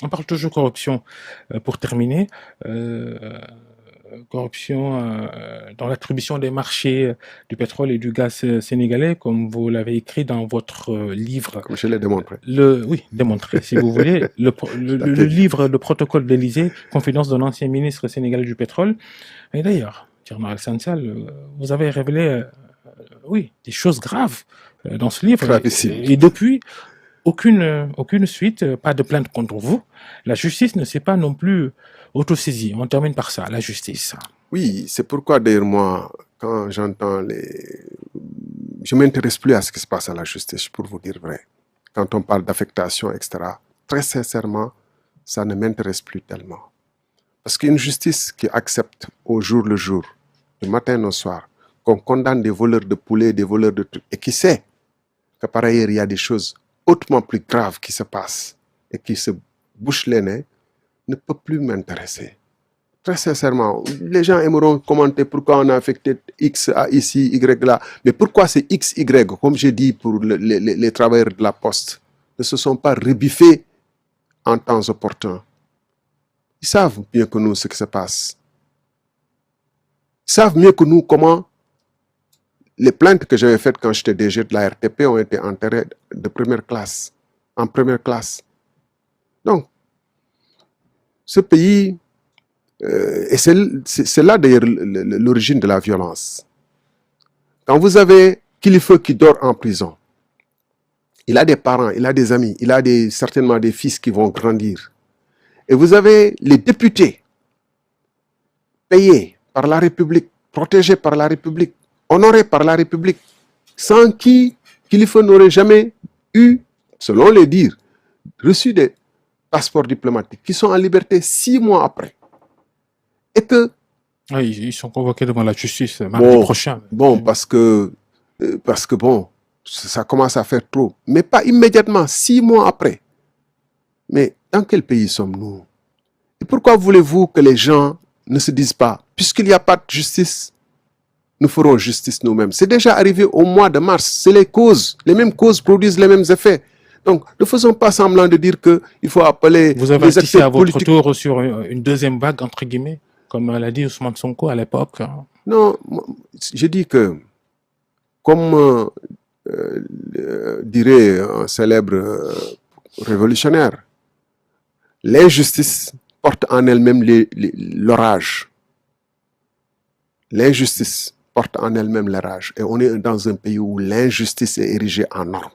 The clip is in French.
On parle toujours corruption. Pour terminer, euh, corruption dans l'attribution des marchés du pétrole et du gaz sénégalais, comme vous l'avez écrit dans votre livre. Comme je l'ai démontré. Oui, démontré, si vous voulez. Le livre, le protocole d'Élysée, confidence d'un ancien ministre sénégalais du pétrole. Et d'ailleurs, Thierno Alassane Sall, vous avez révélé, oui, des choses graves dans ce livre. Et depuis, aucune suite, pas de plainte contre vous. La justice ne s'est pas non plus autosaisie. On termine par ça, la justice. Oui, c'est pourquoi d'ailleurs moi, quand j'entends les... Je ne m'intéresse plus à ce qui se passe à la justice, pour vous dire vrai. Quand on parle d'affectation, etc., très sincèrement, ça ne m'intéresse plus tellement. Parce qu'une justice qui accepte au jour le jour, du matin au soir, qu'on condamne des voleurs de poulets, des voleurs de trucs, et qui sait que par ailleurs, il y a des choses hautement plus graves qui se passent et qui se bouchent les nez, ne peut plus m'intéresser. Très sincèrement, les gens aimeront commenter pourquoi on a affecté X à ici, Y là. Mais pourquoi c'est X, Y, comme j'ai dit pour les travailleurs de la Poste, ne se sont pas rebiffés en temps opportun. Ils savent mieux que nous ce qui se passe. Ils savent mieux que nous comment les plaintes que j'avais faites quand j'étais DG de la RTP ont été enterrées de première classe, en première classe. Donc, ce pays, et c'est là d'ailleurs l'origine de la violence. Quand vous avez Kilifeu qui dort en prison, il a des parents, il a des amis, il a certainement des fils qui vont grandir. Et vous avez les députés payés par la République, protégés par la République, honorés par la République, sans qui Kilifeu n'aurait jamais eu, selon les dires, reçu des passeports diplomatiques, qui sont en liberté 6 mois après. Et que... Oui, ils sont convoqués devant la justice mardi prochain. Bon, parce que bon, ça commence à faire trop. Mais pas immédiatement, 6 mois après. Mais dans quel pays sommes-nous? Et pourquoi voulez-vous que les gens ne se disent pas, puisqu'il n'y a pas de justice, nous ferons justice nous-mêmes? C'est déjà arrivé au mois de mars. C'est les causes. Les mêmes causes produisent les mêmes effets. Donc, ne faisons pas semblant de dire qu'il faut appeler... Vous avez assisté à votre tour sur une deuxième vague, entre guillemets, comme l'a dit Ousmane Sonko à l'époque. Non, je dis que, comme dirait un célèbre révolutionnaire, l'injustice porte en elle-même l'orage. L'injustice porte en elle-même l'orage. Et on est dans un pays où l'injustice est érigée en norme.